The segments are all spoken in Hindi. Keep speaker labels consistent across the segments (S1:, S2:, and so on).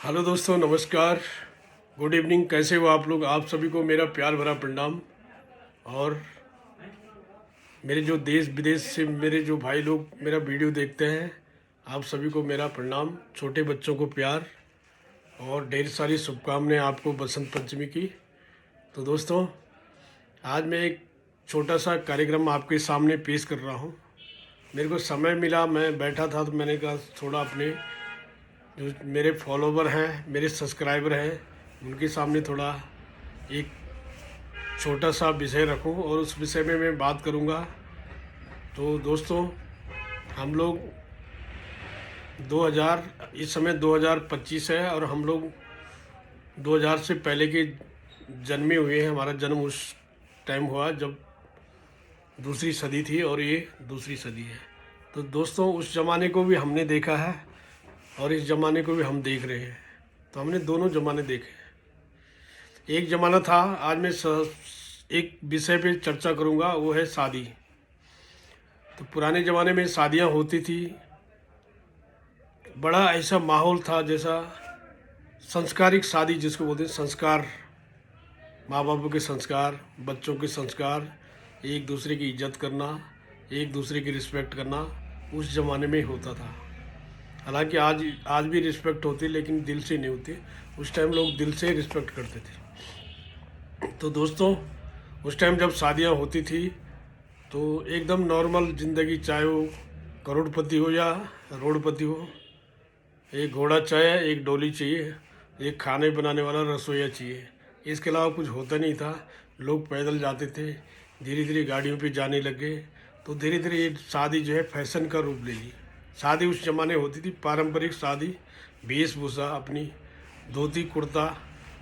S1: हेलो दोस्तों, नमस्कार, गुड इवनिंग। कैसे हो आप लोग? आप सभी को मेरा प्यार भरा प्रणाम। और मेरे जो देश विदेश से मेरे जो भाई लोग मेरा वीडियो देखते हैं, आप सभी को मेरा प्रणाम। छोटे बच्चों को प्यार और ढेर सारी शुभकामनाएं आपको बसंत पंचमी की। तो दोस्तों, आज मैं एक छोटा सा कार्यक्रम आपके सामने पेश कर रहा हूँ। मेरे को समय मिला, मैं बैठा था तो मैंने कहा थोड़ा अपने जो मेरे फॉलोवर हैं, मेरे सब्सक्राइबर हैं, उनके सामने थोड़ा एक छोटा सा विषय रखूं और उस विषय में मैं बात करूंगा। तो दोस्तों, हम लोग 2000 इस समय 2025 है और हम लोग 2000 से पहले के जन्मे हुए हैं। हमारा जन्म उस टाइम हुआ जब दूसरी सदी थी और ये दूसरी सदी है। तो दोस्तों, उस ज़माने को भी हमने देखा है और इस ज़माने को भी हम देख रहे हैं। तो हमने दोनों ज़माने देखे। एक ज़माना था, आज मैं एक विषय पे चर्चा करूँगा, वो है शादी। तो पुराने ज़माने में शादियाँ होती थी, बड़ा ऐसा माहौल था जैसा संस्कारिक शादी जिसको बोलते हैं। संस्कार, माँ बापों के संस्कार, बच्चों के संस्कार, एक दूसरे की इज्जत करना, एक दूसरे की रिस्पेक्ट करना उस ज़माने में होता था। हालांकि आज भी रिस्पेक्ट होती, लेकिन दिल से नहीं होती। उस टाइम लोग दिल से रिस्पेक्ट करते थे। तो दोस्तों, उस टाइम जब शादियां होती थी तो एकदम नॉर्मल ज़िंदगी, चाहे वो करोड़पति हो या रोडपति हो, एक घोड़ा चाहिए, एक डोली चाहिए, एक खाने बनाने वाला रसोईया चाहिए। इसके अलावा कुछ होता नहीं था। लोग पैदल जाते थे, धीरे धीरे गाड़ियों पे जाने लगे। तो धीरे धीरे ये शादी जो है फैशन का रूप ले ली। शादी उस ज़माने होती थी पारंपरिक शादी, वेशभूषा अपनी, धोती कुर्ता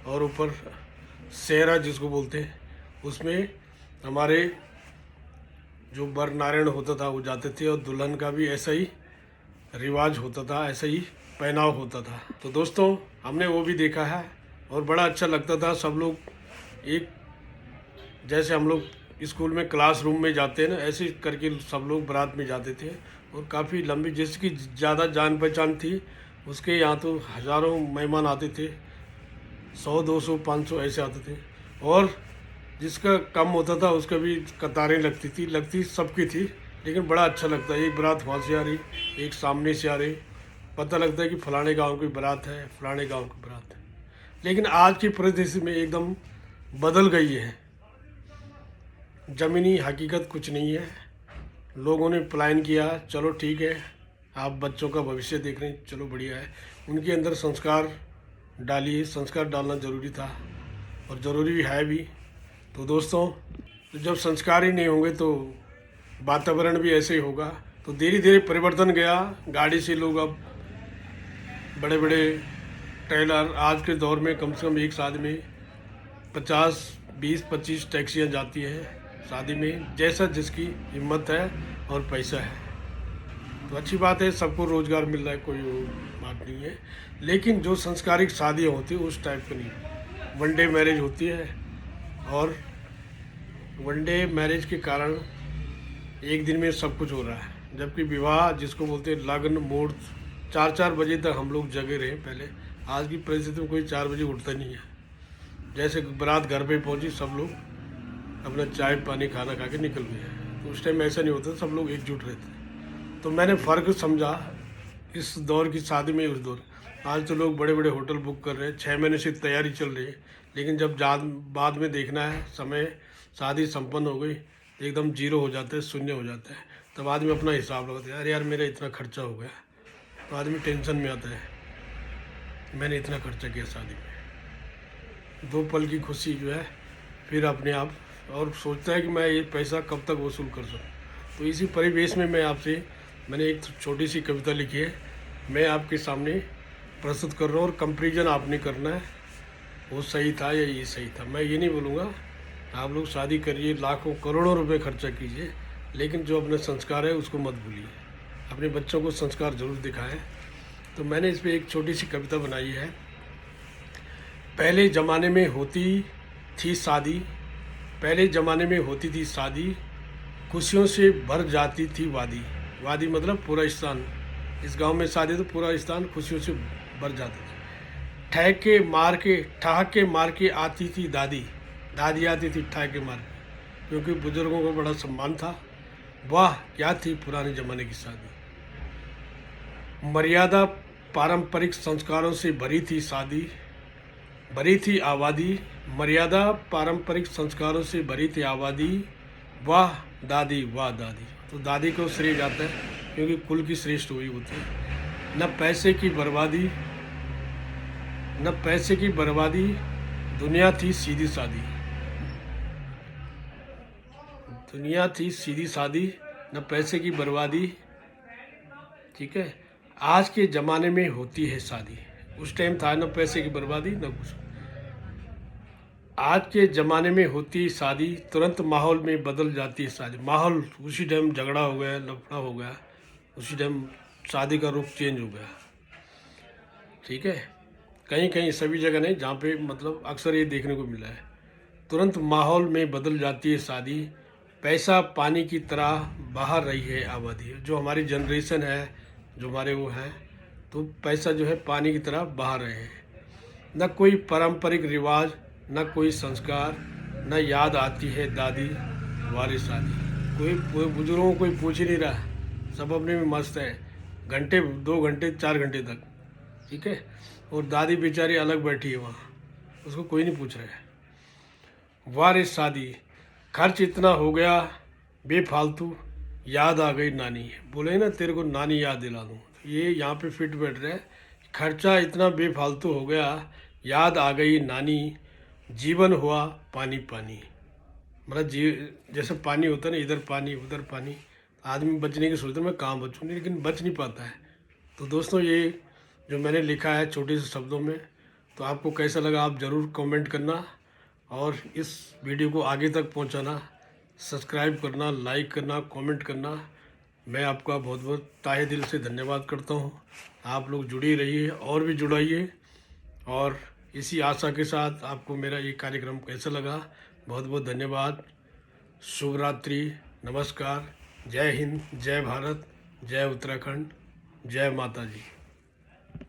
S1: और ऊपर सेहरा जिसको बोलते हैं, उसमें हमारे जो वर नारायण होता था वो जाते थे और दुल्हन का भी ऐसा ही रिवाज होता था, ऐसा ही पहनाव होता था। तो दोस्तों, हमने वो भी देखा है और बड़ा अच्छा लगता था। सब लोग एक जैसे हम लोग स्कूल में क्लासरूम में जाते हैं ना, ऐसे करके सब लोग बारात में जाते थे। और काफ़ी लंबी, जिसकी ज़्यादा जान पहचान थी उसके यहाँ तो हज़ारों मेहमान आते थे, 100 200 500 ऐसे आते थे। और जिसका कम होता था उसका भी कतारें लगती सबकी थी। लेकिन बड़ा अच्छा लगता है, एक बारात वहाँ से आ रही, एक सामने से आ रही, पता लगता है कि फलाने गांव की बारात है, फलाने गांव की बारात है। लेकिन आज की परिस्थिति में एकदम बदल गई है। ज़मीनी हकीकत कुछ नहीं है। लोगों ने प्लान किया, चलो ठीक है, आप बच्चों का भविष्य देख रहे हैं, चलो बढ़िया है। उनके अंदर संस्कार डालिए, संस्कार डालना ज़रूरी था और ज़रूरी भी है भी। तो दोस्तों, तो जब संस्कार ही नहीं होंगे तो वातावरण भी ऐसे ही होगा। तो धीरे धीरे परिवर्तन गया। गाड़ी से लोग अब बड़े बड़े ट्रेलर, आज के दौर में कम से कम एक शादी में 50 20 25 टैक्सियाँ जाती हैं शादी में, जैसा जिसकी हिम्मत है और पैसा है। तो अच्छी बात है, सबको रोज़गार मिल रहा है, कोई वो बात नहीं है। लेकिन जो संस्कारिक शादियाँ होती है उस टाइप की नहीं। वन डे मैरिज होती है और वन डे मैरिज के कारण एक दिन में सब कुछ हो रहा है। जबकि विवाह जिसको बोलते हैं लगन मुहूर्त, 4 बजे तक हम लोग जगे रहे पहले। आज की परिस्थिति में कोई 4 बजे उठता नहीं है। जैसे बारात घर पे पहुंची, सब लोग अपना चाय पानी खाना खा के निकल गए। तो उस टाइम ऐसा नहीं होता, सब लोग एकजुट रहते। तो मैंने फ़र्क समझा इस दौर की शादी में उस दौर। आज तो लोग बड़े बड़े होटल बुक कर रहे हैं, 6 महीने से तैयारी चल रही है। लेकिन जब बाद में देखना है, समय शादी संपन्न हो गई, एकदम जीरो हो जाता है, शून्य हो जाता है। तब आदमी अपना हिसाब लगाता है, अरे यार मेरा इतना खर्चा हो गया। तो आदमी टेंशन में आता है, मैंने इतना खर्चा किया शादी में। 2 पल की खुशी जो है फिर अपने आप, और सोचता है कि मैं ये पैसा कब तक वसूल कर सकूँ। तो इसी परिवेश में मैंने एक छोटी सी कविता लिखी है, मैं आपके सामने प्रस्तुत कर रहा हूँ। और कंपैरिजन आपने करना है, वो सही था या ये सही था। मैं ये नहीं बोलूँगा आप लोग शादी करिए, लाखों करोड़ों रुपए खर्चा कीजिए, लेकिन जो अपने संस्कार है उसको मत भूलिए। अपने बच्चों को संस्कार जरूर दिखाएं। तो मैंने इस पर एक छोटी सी कविता बनाई है। पहले ज़माने में होती थी शादी, पहले ज़माने में होती थी शादी, खुशियों से भर जाती थी वादी। वादी मतलब पूरा स्थान। इस गांव में शादी तो पूरा स्थान खुशियों से भर जाता था। ठहाके मार के आती थी दादी। दादी आती थी ठहाके मार के, क्योंकि बुजुर्गों को बड़ा सम्मान था। वाह क्या थी पुराने ज़माने की शादी। मर्यादा पारंपरिक संस्कारों से भरी थी शादी, भरी थी आबादी। मर्यादा पारंपरिक संस्कारों से भरी थी आबादी। वाह दादी वाह दादी। तो दादी को श्रेय जाता है, क्योंकि कुल की श्रेष्ठ हुई होती है। न पैसे की बर्बादी, न पैसे की बर्बादी, दुनिया थी सीधी सादी। दुनिया थी सीधी सादी, न पैसे की बर्बादी। ठीक है, आज के ज़माने में होती है शादी। उस टाइम था न पैसे की बर्बादी न कुछ। आज के ज़माने में होती शादी, तुरंत माहौल में बदल जाती है शादी। माहौल उसी टाइम झगड़ा हो गया, लफड़ा हो गया, उसी टाइम शादी का रुख चेंज हो गया। ठीक है, कहीं कहीं, सभी जगह नहीं, जहाँ पे मतलब अक्सर ये देखने को मिला है। तुरंत माहौल में बदल जाती है शादी, पैसा पानी की तरह बाहर रही है आबादी। जो हमारी जनरेशन है, जो हमारे वो हैं, तो पैसा जो है पानी की तरह बाहर रहे हैं। न कोई पारंपरिक रिवाज, न कोई संस्कार, न याद आती है दादी वाली शादी। कोई बुजुर्गों को कोई पूछ ही नहीं रहा, सब अपने में मस्त है, घंटे 2 घंटे 4 घंटे तक। ठीक है, और दादी बेचारी अलग बैठी है वहाँ, उसको कोई नहीं पूछ रहा है। वारिस शादी, खर्च इतना हो गया बेफालतू, याद आ गई नानी। बोले ना तेरे को नानी याद दिला दूँ, ये यहाँ पे फिट बैठ रहा है। खर्चा इतना बेफालतू हो गया, याद आ गई नानी, जीवन हुआ पानी पानी। मतलब जैसे पानी होता है ना, इधर पानी उधर पानी, आदमी बचने की सोचता है मैं कहाँ बचूँ, लेकिन बच नहीं पाता है। तो दोस्तों, ये जो मैंने लिखा है छोटे से शब्दों में, तो आपको कैसा लगा आप ज़रूर कमेंट करना, और इस वीडियो को आगे तक पहुंचाना, सब्सक्राइब करना, लाइक करना, कमेंट करना। मैं आपका बहुत बहुत ताहे दिल से धन्यवाद करता हूं। आप लोग जुड़ी रहिए और भी जुड़ाइए, और इसी आशा के साथ आपको मेरा ये कार्यक्रम कैसा लगा, बहुत बहुत धन्यवाद। शुभ रात्रि, नमस्कार, जय हिंद, जय भारत, जय उत्तराखंड, जय माता जी।